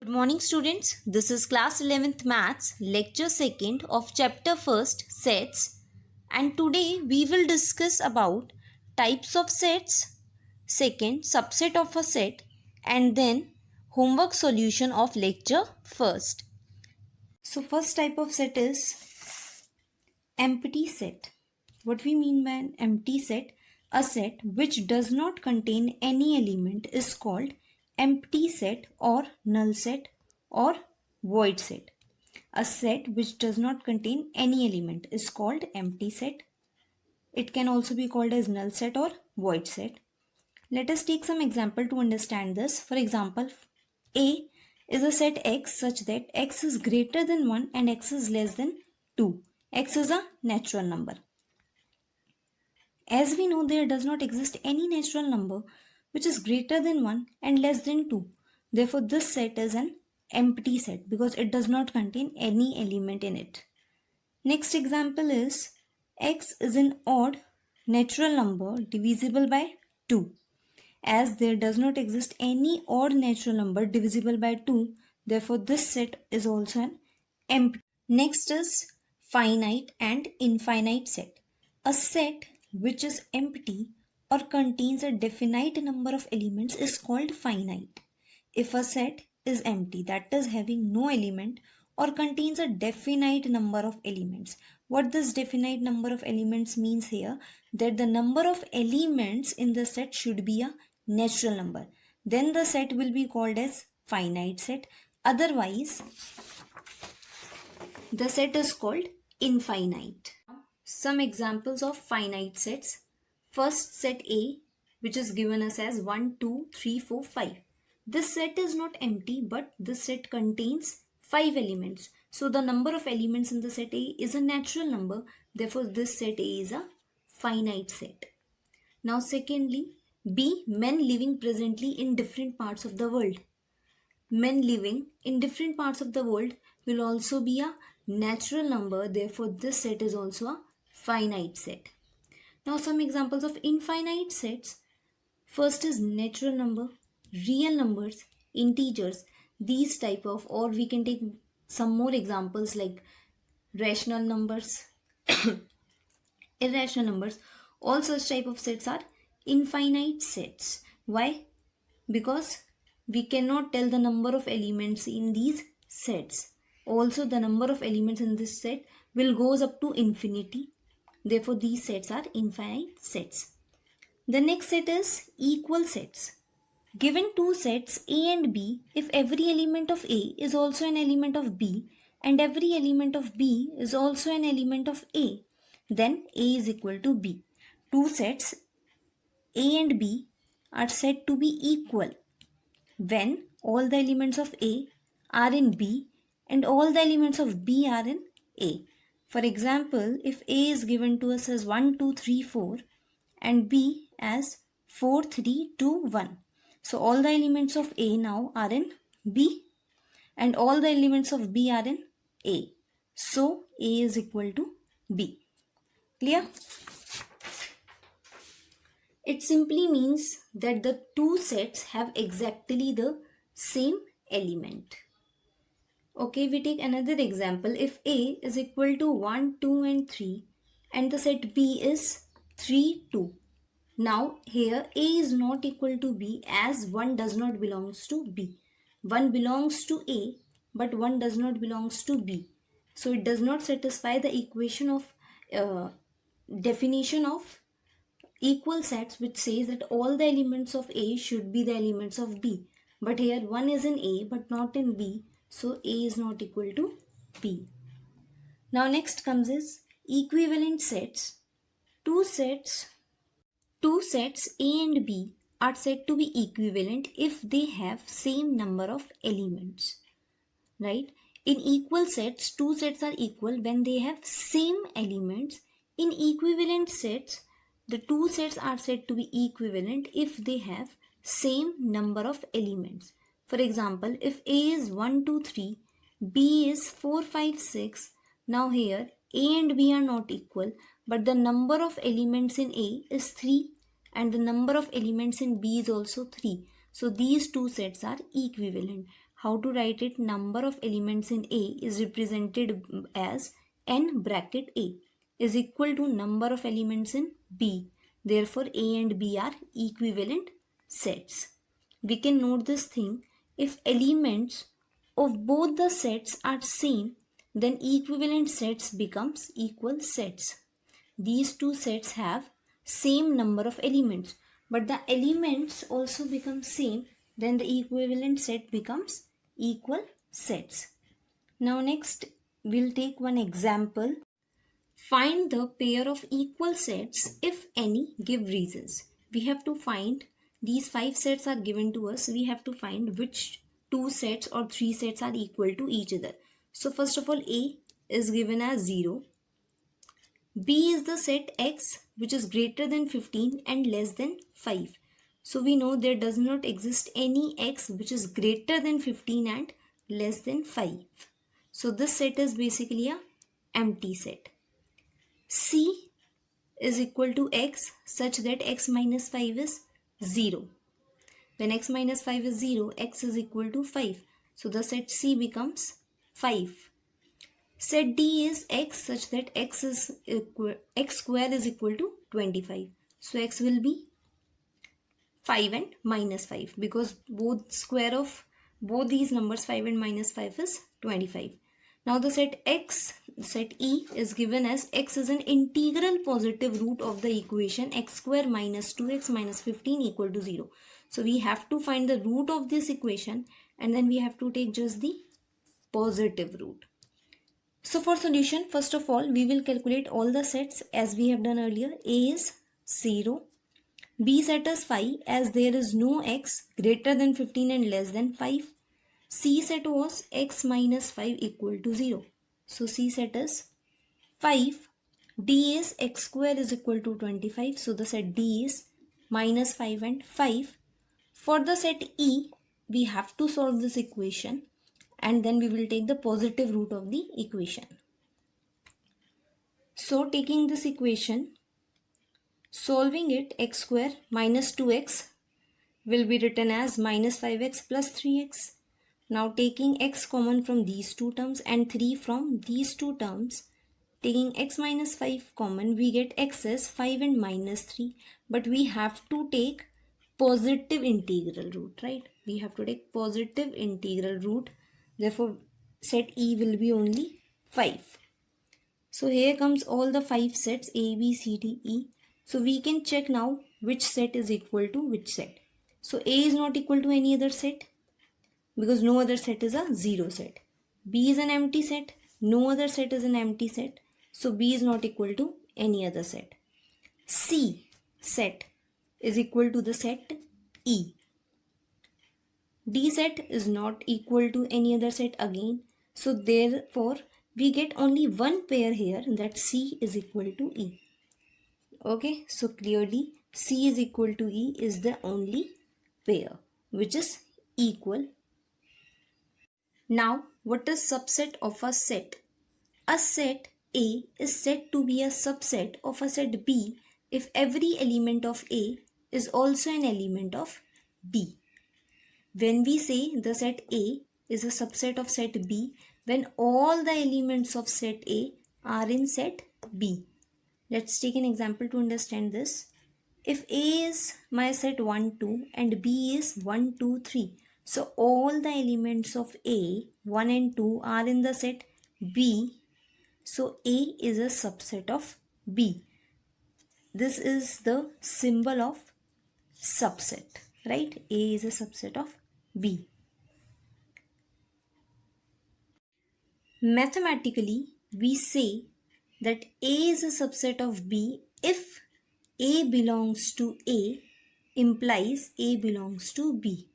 Good morning students, this is class 11th maths lecture 2nd of chapter 1st sets, and today we will discuss about types of sets, second subset of a set, and then homework solution of lecture 1st. So first type of set is empty set. What we mean by an empty set? A set which does not contain any element is called empty set or null set or void set. A set which does not contain any element is called empty set. It can also be called as null set or void set. Let us take some example to understand this. For example, A is a set X such that X is greater than 1 and X is less than 2. X is a natural number. As we know, there does not exist any natural number which is greater than 1 and less than 2. Therefore, this set is an empty set because it does not contain any element in it. Next example is X is an odd natural number divisible by 2. As there does not exist any odd natural number divisible by 2, therefore this set is also an empty. Next is finite and infinite set. A set which is empty or contains a definite number of elements is called finite. If a set is empty, that is having no element, or contains a definite number of elements. What this definite number of elements means here, that the number of elements in the set should be a natural number. Then the set will be called as finite set. Otherwise, the set is called infinite. Some examples of finite sets. First, set A, which is given us as 1, 2, 3, 4, 5. This set is not empty, but this set contains 5 elements. So the number of elements in the set A is a natural number. Therefore, this set A is a finite set. Now, secondly, B, men living presently in different parts of the world. Men living in different parts of the world will also be a natural number. Therefore, this set is also a finite set. Now, some examples of infinite sets. First is natural number, real numbers, integers, these type of, or we can take some more examples like rational numbers, irrational numbers. All such type of sets are infinite sets. Why? Because we cannot tell the number of elements in these sets. Also, the number of elements in this set will goes up to infinity. Therefore, these sets are infinite sets. The next set is equal sets. Given two sets A and B, if every element of A is also an element of B and every element of B is also an element of A, then A is equal to B. Two sets A and B are said to be equal when all the elements of A are in B and all the elements of B are in A. For example, if A is given to us as 1, 2, 3, 4 and B as 4, 3, 2, 1. So all the elements of A now are in B and all the elements of B are in A. So A is equal to B. Clear? It simply means that the two sets have exactly the same element. Okay, we take another example. If A is equal to 1, 2 and 3 and the set B is 3, 2. Now here A is not equal to B as 1 does not belongs to B. 1 belongs to A but 1 does not belongs to B. So it does not satisfy the equation of definition of equal sets which says that all the elements of A should be the elements of B. But here 1 is in A but not in B. So A is not equal to B. Now next comes is equivalent sets. Two sets A and B are said to be equivalent if they have same number of elements. Right? In equal sets, two sets are equal when they have same elements. In equivalent sets, the two sets are said to be equivalent if they have same number of elements. For example, if A is 1, 2, 3, B is 4, 5, 6. Now here A and B are not equal, but the number of elements in A is 3 and the number of elements in B is also 3. So these two sets are equivalent. how to write it? Number of elements in A is represented as n bracket A is equal to number of elements in B. Therefore, A and B are equivalent sets. We can note this thing: if elements of both the sets are same, then equivalent sets becomes equal sets. These two sets have same number of elements, but the elements also become same, then the equivalent set becomes equal sets. Now next we'll take one example. Find the pair of equal sets if any. Give reasons. We have to find, these 5 sets are given to us. We have to find which 2 sets or 3 sets are equal to each other. So first of all, A is given as 0. B is the set X which is greater than 15 and less than 5. So we know there does not exist any X which is greater than 15 and less than 5. So this set is basically a empty set. C is equal to X such that X minus 5 is 0. When X minus 5 is 0, X is equal to 5. So the set C becomes 5. Set D is X such that X square is equal to 25. So X will be 5 and minus 5, because both square of both these numbers 5 and minus 5 is 25. Now the set E is given as X is an integral positive root of the equation X square minus 2X minus 15 equal to 0. So we have to find the root of this equation and then we have to take just the positive root. So for solution, first of all, we will calculate all the sets as we have done earlier. A is 0. B set is 5 as there is no X greater than 15 and less than 5. C set was X minus 5 equal to 0. So C set is 5. D is X square is equal to 25. So the set D is minus 5 and 5. For the set E, we have to solve this equation and then we will take the positive root of the equation. So taking this equation, solving it, X square minus 2X will be written as minus 5X plus 3X. Now taking X common from these two terms and 3 from these two terms, taking X minus 5 common, we get X as 5 and minus 3. But we have to take positive integral root, right? We have to take positive integral root. Therefore, set E will be only 5. So here comes all the 5 sets A, B, C, D, E. So we can check now which set is equal to which set. So A is not equal to any other set because no other set is a 0 set. B is an empty set. No other set is an empty set. So B is not equal to any other set. C set is equal to the set E. D set is not equal to any other set again. So therefore, we get only one pair here, that C is equal to E. Okay, so clearly C is equal to E is the only pair which is equal. Now, what is subset of a set? A set A is said to be a subset of a set B if every element of A is also an element of B. When we say the set A is a subset of set B, when all the elements of set A are in set B. Let's take an example to understand this. If A is my set 1, 2 and B is 1, 2, 3. So all the elements of A, 1 and 2 are in the set B. So A is a subset of B. This is the symbol of subset, right? A is a subset of B. Mathematically, we say that A is a subset of B if A belongs to A implies A belongs to B.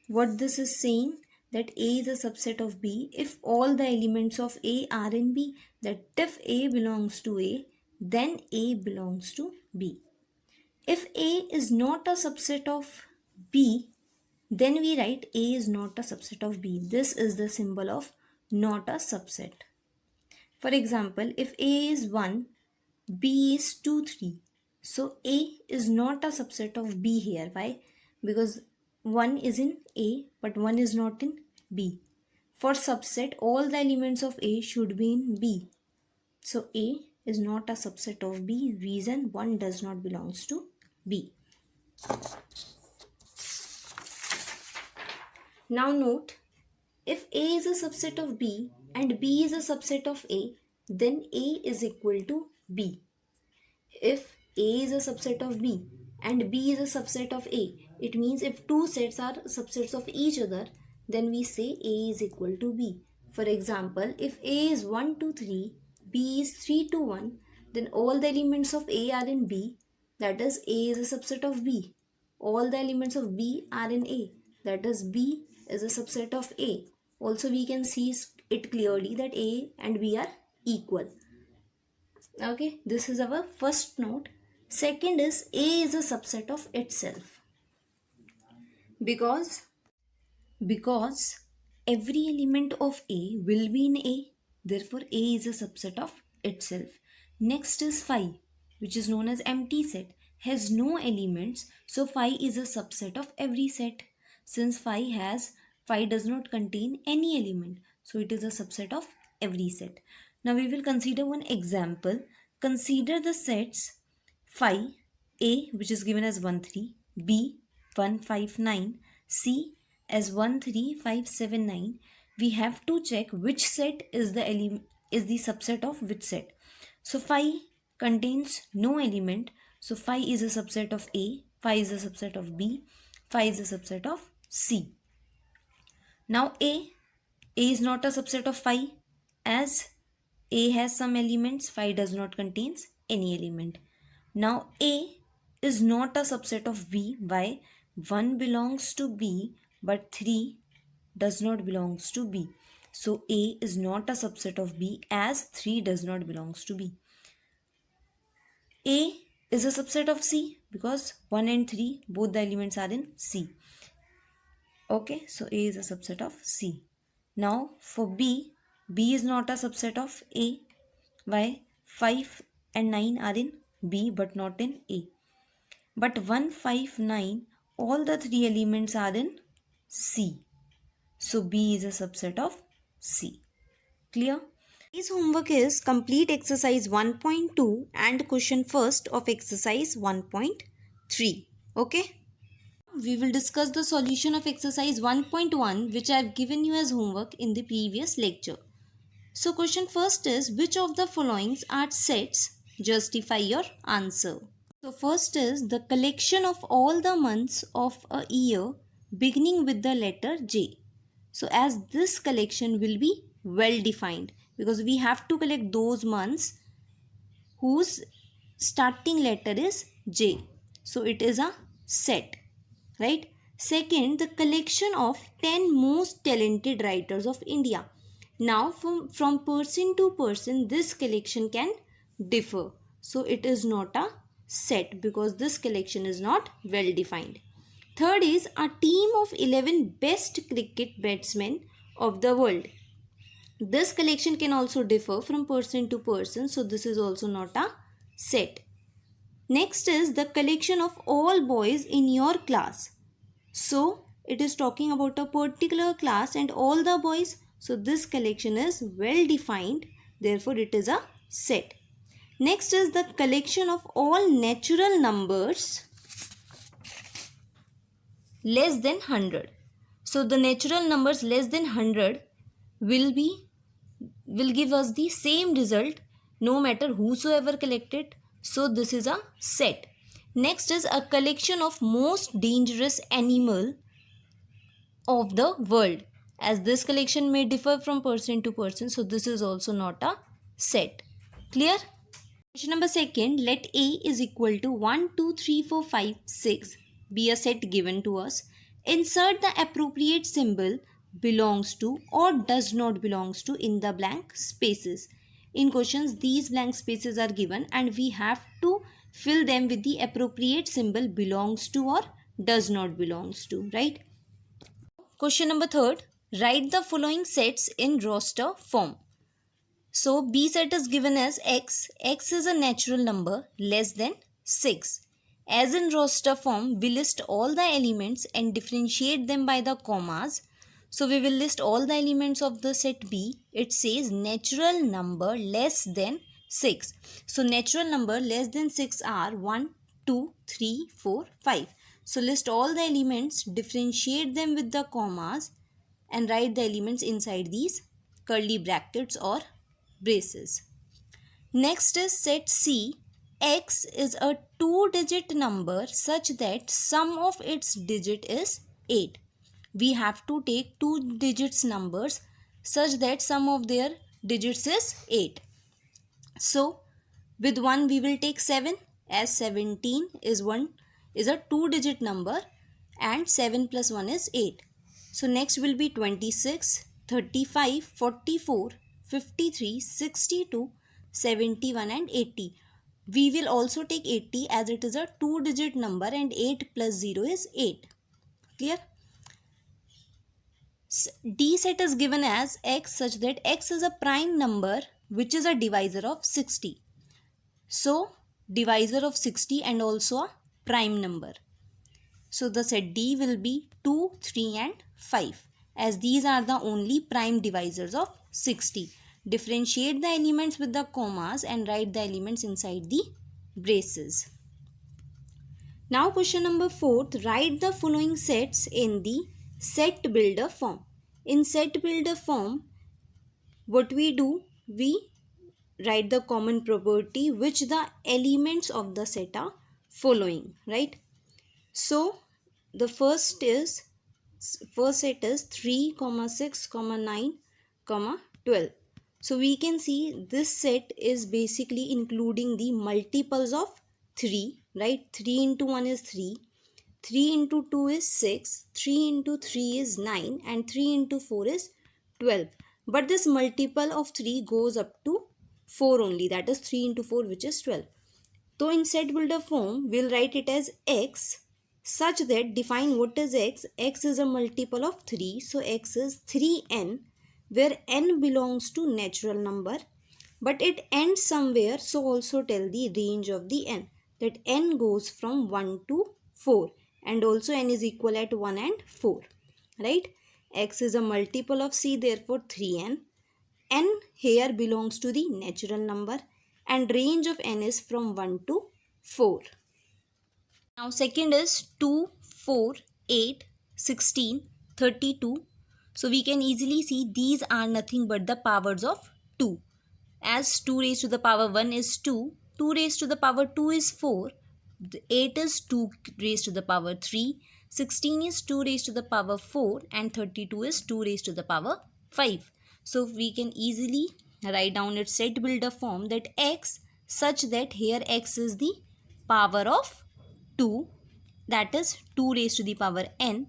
What this is saying, that A is a subset of B if all the elements of A are in B, that if A belongs to A, then A belongs to B. If A is not a subset of B, then we write A is not a subset of B. This is the symbol of not a subset. For example, if A is 1, B is 2, 3. So A is not a subset of B here. Why? Because 1 is in A but 1 is not in B. For subset, all the elements of A should be in B. So A is not a subset of B. Reason 1 does not belongs to B. Now note, if A is a subset of B and B is a subset of A, then A is equal to B. If A is a subset of B and B is a subset of A, it means if two sets are subsets of each other, then we say A is equal to B. For example, if A is 1 to 3, B is 3 to 1, then all the elements of A are in B, that is A is a subset of B. All the elements of B are in A, that is B is a subset of A. Also we can see it clearly that A and B are equal. Okay, this is our first note. Second is A is a subset of itself. Because every element of A will be in A, therefore A is a subset of itself. Next is phi, which is known as empty set, has no elements, so phi is a subset of every set. Since phi does not contain any element, so it is a subset of every set. Now we will consider one example. Consider the sets phi A, which is given as 1 3, B 1 5 9, C as 1 3 5 7 9. We have to check which set is the subset of which set. So phi contains no element, so phi is a subset of A, phi is a subset of B, phi is a subset of C. Now A is not a subset of phi, as A has some elements, phi does not contains any element. Now A is not a subset of B. Why? 1 belongs to B but 3 does not belongs to B. So A is not a subset of B as 3 does not belongs to B. A is a subset of C because 1 and 3 both the elements are in C. Okay, so A is a subset of C. Now for B is not a subset of A. Why? 5 and 9 are in B but not in A. But 1, 5, 9, all the 3 elements are in C. So B is a subset of C. Clear? Today's homework is complete exercise 1.2 and question first of exercise 1.3. Okay? We will discuss the solution of exercise 1.1 which I have given you as homework in the previous lecture. So question first is, which of the following are sets? Justify your answer. So first is the collection of all the months of a year beginning with the letter J. So as this collection will be well defined because we have to collect those months whose starting letter is J. So it is a set, right? Second, the collection of 10 most talented writers of India. Now from person to person this collection can differ. So it is not a set because this collection is not well defined. Third is a team of 11 best cricket batsmen of the world. This collection can also differ from person to person, so this is also not a set. Next is the collection of all boys in your class. So it is talking about a particular class and all the boys. So this collection is well defined, therefore it is a set. Next is the collection of all natural numbers less than 100. So the natural numbers less than 100 will give us the same result no matter whosoever collected. So this is a set. Next is a collection of most dangerous animal of the world. As this collection may differ from person to person, so this is also not a set. Clear? Question number second, let A is equal to 1, 2, 3, 4, 5, 6 be a set given to us. Insert the appropriate symbol belongs to or does not belongs to in the blank spaces. In questions, these blank spaces are given and we have to fill them with the appropriate symbol belongs to or does not belongs to, right? Question number third, write the following sets in roster form. So B set is given as X. X is a natural number less than 6. As in roster form, we list all the elements and differentiate them by the commas. So we will list all the elements of the set B. It says natural number less than 6. So natural number less than 6 are 1, 2, 3, 4, 5. So list all the elements, differentiate them with the commas and write the elements inside these curly brackets or braces. Next is set C. X is a 2-digit number such that sum of its digit is 8. We have to take 2 digits numbers such that sum of their digits is 8. So with 1 we will take 7, as 17 is a 2-digit number and 7 plus 1 is 8. So next will be 26, 35, 44, 53, 62, 71 and 80. We will also take 80 as it is a 2-digit number and 8 plus 0 is 8. Clear? D set is given as x such that x is a prime number which is a divisor of 60. So divisor of 60 and also a prime number. So the set D will be 2, 3 and 5 as these are the only prime divisors of 60. Differentiate the elements with the commas and write the elements inside the braces. Now question number 4, write the following sets in the set builder form. In set builder form, what we do, we write the common property which the elements of the set are following, right? So the first set is 3, 6, 9, 12. So we can see this set is basically including the multiples of 3, right? 3 into 1 is 3, 3 into 2 is 6, 3 into 3 is 9 and 3 into 4 is 12. But this multiple of 3 goes up to 4 only, that is 3 into 4 which is 12. So in set builder form, we'll write it as x such that define what is x. X is a multiple of 3, so x is 3n where n belongs to natural number but it ends somewhere, so also tell the range of the n, that n goes from 1 to 4 and also n is equal at 1 and 4, right? X is a multiple of c, therefore 3n. N here belongs to the natural number and range of n is from 1 to 4. Now second is 2, 4, 8, 16, 32. So we can easily see these are nothing but the powers of 2. As 2 raised to the power 1 is 2, 2 raised to the power 2 is 4, 8 is 2 raised to the power 3, 16 is 2 raised to the power 4 and 32 is 2 raised to the power 5. So we can easily write down its set builder form that x such that here x is the power of 2, that is 2 raised to the power n.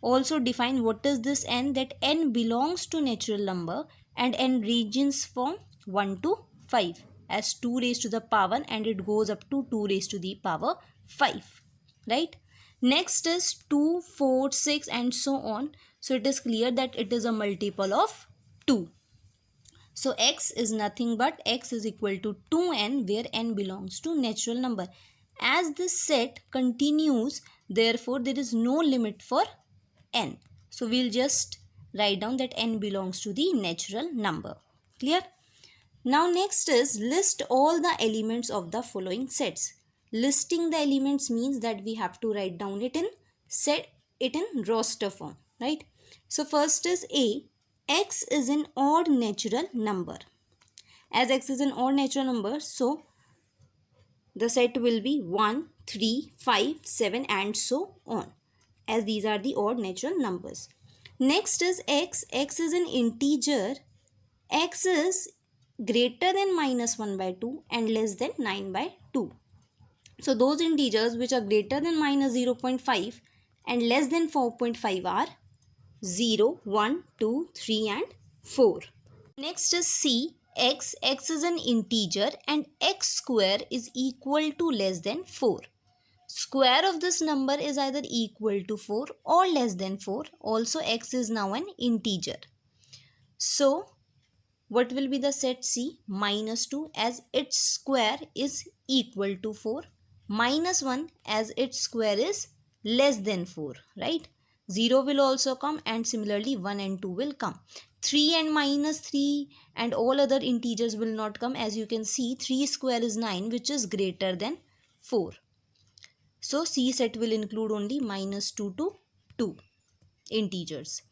Also define what is this n, that n belongs to natural number and n ranges from 1 to 5 as 2 raised to the power and it goes up to 2 raised to the power 5, right? Next is 2, 4, 6 and so on. So it is clear that it is a multiple of 2. So x is nothing but x is equal to 2n where n belongs to natural number. As this set continues, therefore there is no limit for n. So we'll just write down that n belongs to the natural number. Clear? Now next is list all the elements of the following sets. Listing the elements means that we have to write down it in roster form, right? So first is A. X is an odd natural number. As x is an odd natural number, so the set will be 1, 3, 5, 7 and so on, as these are the odd natural numbers. Next is x. X is an integer. X is greater than minus 1 by 2 and less than 9 by 2. So those integers which are greater than minus 0.5 and less than 4.5 are 0, 1, 2, 3 and 4. Next is C. X is an integer and x square is equal to less than 4. Square of this number is either equal to 4 or less than 4. Also x is now an integer. So what will be the set C? Minus 2 as its square is equal to 4. Minus 1 as its square is less than 4, right? 0 will also come, and similarly 1 and 2 will come. 3 and minus 3 and all other integers will not come. As you can see, 3 square is 9, which is greater than 4. So C set will include only minus 2 to 2 integers.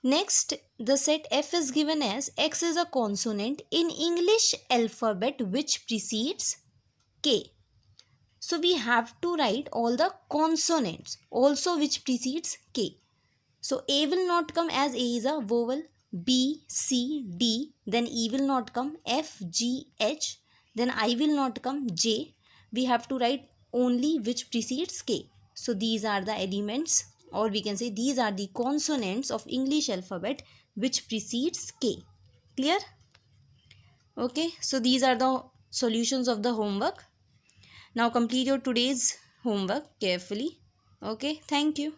Next, the set F is given as X is a consonant in English alphabet which precedes K. So we have to write all the consonants also which precedes K. So A will not come, as A is a vowel. B, C, D, then E will not come. F, G, H, then I will not come. J. We have to write only which precedes K. So these are the elements, or we can say these are the consonants of English alphabet which precedes K. Clear? Okay, so these are the solutions of the homework. Now complete your today's homework carefully. Okay, thank you.